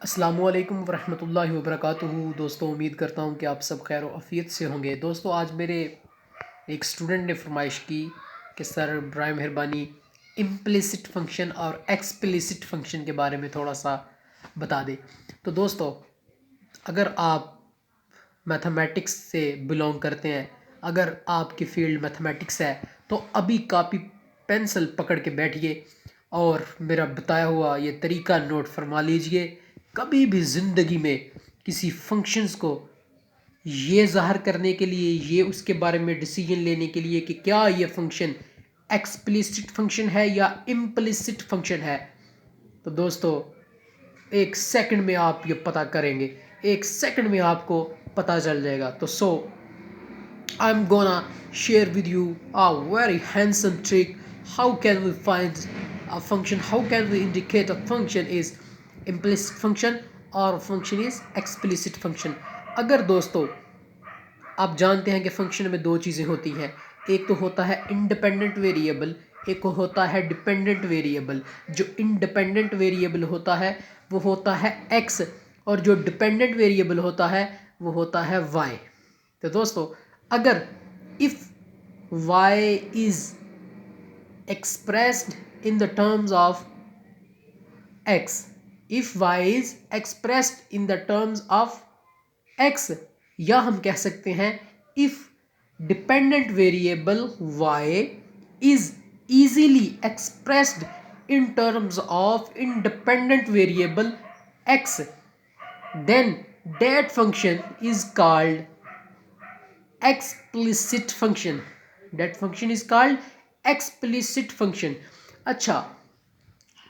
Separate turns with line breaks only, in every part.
अस्सलामुअलैकुम वरहमतुल्लाहि वबरकातुहू। दोस्तों, उम्मीद करता हूँ कि आप सब खैर आफियत से होंगे। दोस्तों, आज मेरे एक स्टूडेंट ने फरमाइश की कि सर बराए मेहरबानी इम्प्लिसिट फ़ंक्शन और एक्सप्लिसिट फ़ंक्शन के बारे में थोड़ा सा बता दें। तो दोस्तों, अगर आप मैथमेटिक्स से बिलोंग करते हैं, अगर आपकी फ़ील्ड मैथमेटिक्स है, तो अभी कापी पेंसिल पकड़ के बैठिए और मेरा बताया हुआ ये तरीका नोट फरमा लीजिए। कभी भी ज़िंदगी में किसी फंक्शंस को ये ज़ाहिर करने के लिए, ये उसके बारे में डिसीजन लेने के लिए कि क्या ये फंक्शन एक्सप्लिसिट फंक्शन है या इम्प्लिसिट फंक्शन है, तो दोस्तों एक सेकंड में आप ये पता करेंगे, एक सेकंड में आपको पता चल जाएगा। तो I'm gonna share with you a very handsome trick. How can we find a function? How can we indicate a function is implicit function और function is explicit function? अगर दोस्तों आप जानते हैं कि फंक्शन में दो चीज़ें होती हैं, एक तो होता है इंडिपेंडेंट वेरिएबल, एक होता है डिपेंडेंट वेरिएबल। जो इंडिपेंडेंट वेरिएबल होता है वो होता है x, और जो डिपेंडेंट वेरिएबल होता है वो होता है y। तो दोस्तों, अगर if y is expressed in the terms of x, if y is expressed in the terms of x, या हम कह सकते हैं if dependent variable y is easily expressed in terms of independent variable x, then that function is called explicit function. That function is called explicit function. अच्छा,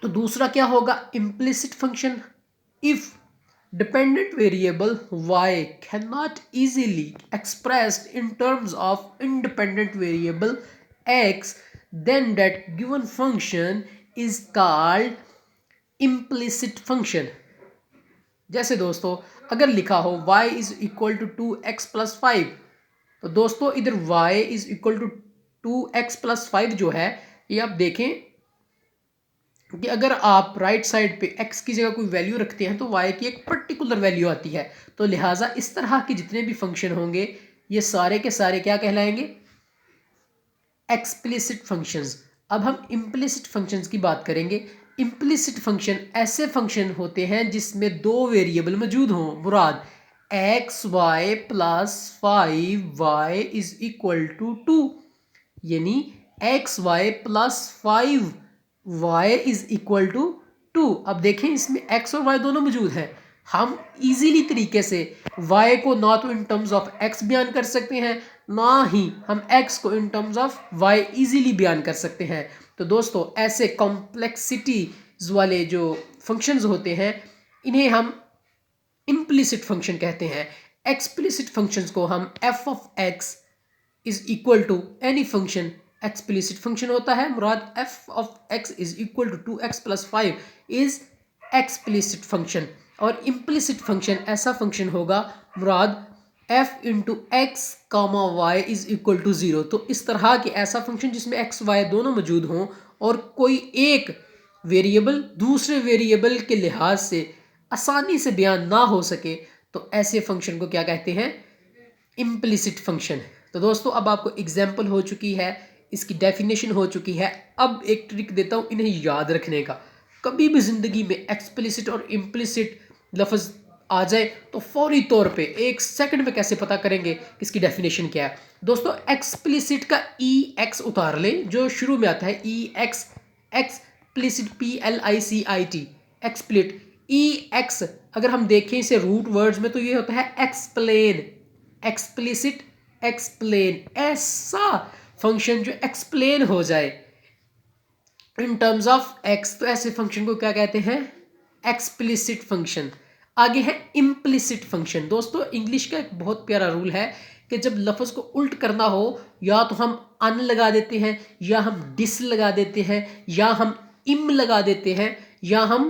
तो दूसरा क्या होगा? implicit function. If dependent variable y cannot easily expressed in terms of independent variable x, then that given function is called implicit function. जैसे दोस्तों, अगर लिखा हो y is equal to 2x+5, तो दोस्तों इधर y is equal to 2x+5 जो है, ये आप देखें कि अगर आप राइट साइड पे x की जगह कोई वैल्यू रखते हैं तो y की एक पर्टिकुलर वैल्यू आती है। तो लिहाजा इस तरह के जितने भी फंक्शन होंगे ये सारे के सारे क्या कहलाएंगे? Explicit functions. अब हम इम्प्लिसिट फंक्शंस की बात करेंगे। इम्प्लिसिट फंक्शन ऐसे फंक्शन होते हैं जिसमें दो वेरिएबल मौजूद हों। मुराद X Y plus 5y is equal to 2, यानी X Y plus 5y is equal to 2। अब देखें, इसमें x और y दोनों मौजूद हैं। हम इजीली तरीके से y को ना तो इन टर्म्स ऑफ x बयान कर सकते हैं, ना ही हम x को in terms of y easily बयान कर सकते हैं। तो दोस्तों, ऐसे कॉम्प्लेक्सिटीज वाले जो फंक्शंस होते हैं इन्हें हम इम्प्लिसिट फंक्शन कहते हैं। एक्सप्लिसिट फंक्शंस को हम f of x is equal to any function explicit function होता है। मुराद f of x is equal to 2x+5 is explicit function. और इम्प्लिसिट फंक्शन ऐसा फंक्शन होगा, मुराद f into X comma Y is equal to 0। तो इस तरह के ऐसा फंक्शन जिसमें x y दोनों मौजूद हों और कोई एक वेरिएबल दूसरे वेरिएबल के लिहाज से आसानी से बयान ना हो सके, तो ऐसे फंक्शन को क्या कहते हैं? Implicit function. तो दोस्तों, अब आपको एग्जाम्पल हो चुकी है, इसकी डेफिनेशन हो चुकी है। अब एक ट्रिक देता हूँ इन्हें याद रखने का। कभी भी ज़िंदगी में एक्सप्लिसिट और इम्प्लिसिट लफ्ज़ आ जाए तो फौरी तौर पे एक सेकंड में कैसे पता करेंगे कि इसकी डेफिनेशन क्या है? दोस्तों, एक्सप्लिसिट का EX उतार लें, जो शुरू में आता है EX, एक्सप्लिसिट PLICIT, एक्सप्लिट EX। अगर हम देखें इसे रूट वर्ड्स में तो ये होता है एक्सप्लेन, एक्सप्लिसिट एक्सप्लेन। ऐसा फंक्शन जो एक्सप्लेन हो जाए इन टर्म्स ऑफ x, तो ऐसे फंक्शन को क्या कहते हैं? Explicit function. आगे है इम्प्लिसिट फंक्शन। दोस्तों, इंग्लिश का एक बहुत प्यारा रूल है कि जब लफ्ज़ को उल्ट करना हो, या तो हम अन लगा देते हैं, या हम डिस लगा देते हैं, या हम इम लगा देते हैं, या हम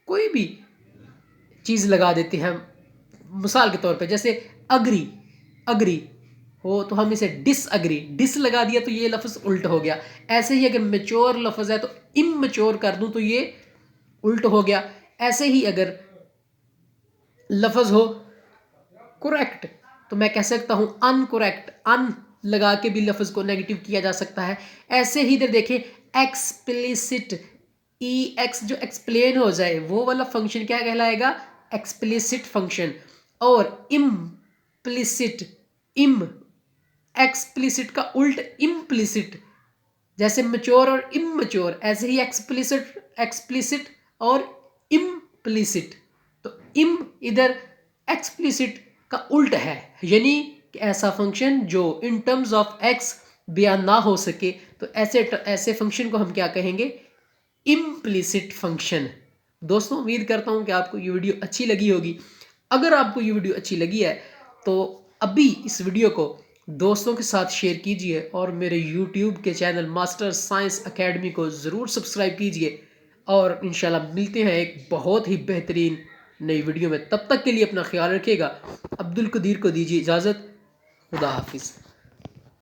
कोई भी चीज़ लगा देते हैं। मिसाल के तौर पे जैसे अग्री, अग्री हो तो हम इसे डिसअग्री, डिस लगा दिया तो ये लफ्ज़ उल्ट हो गया। ऐसे ही अगर मेच्योर लफ्ज़ है तो इमैच्योर कर दूं तो ये उल्ट हो गया। ऐसे ही अगर लफ्ज़ हो करेक्ट तो मैं कह सकता हूँ अनकरेक्ट, अन लगा के भी लफ्ज़ को नेगेटिव किया जा सकता है। ऐसे ही इधर देखें एक्सप्लिसिट, ई एक्स जो एक्सप्लेन हो जाए वो वाला फंक्शन क्या कहलाएगा, एक्सप्लिसिट फंक्शन। और इम्प्लिसिट, इम एक्सप्लिसिट का उल्ट इम्प्लिसिट, जैसे मैच्योर और इमैच्योर, ऐसे ही एक्सप्लिसिट, एक्सप्लिसिट और इम्प्लिसिट। तो इम इधर एक्सप्लिसिट का उल्ट है, यानी कि ऐसा फंक्शन जो इन टर्म्स ऑफ एक्स बयान ना हो सके, तो ऐसे फंक्शन को हम क्या कहेंगे, इम्प्लिसिट फंक्शन। दोस्तों उम्मीद करता हूँ कि आपको ये वीडियो अच्छी लगी होगी। अगर आपको ये वीडियो अच्छी लगी है तो अभी इस वीडियो को दोस्तों के साथ शेयर कीजिए और मेरे यूट्यूब के चैनल मास्टर साइंस एकेडमी को ज़रूर सब्सक्राइब कीजिए। और इंशाल्लाह मिलते हैं एक बहुत ही बेहतरीन नई वीडियो में। तब तक के लिए अपना ख्याल रखिएगा। अब्दुल कदीर को दीजिए इजाज़त। खुदा हाफिज़।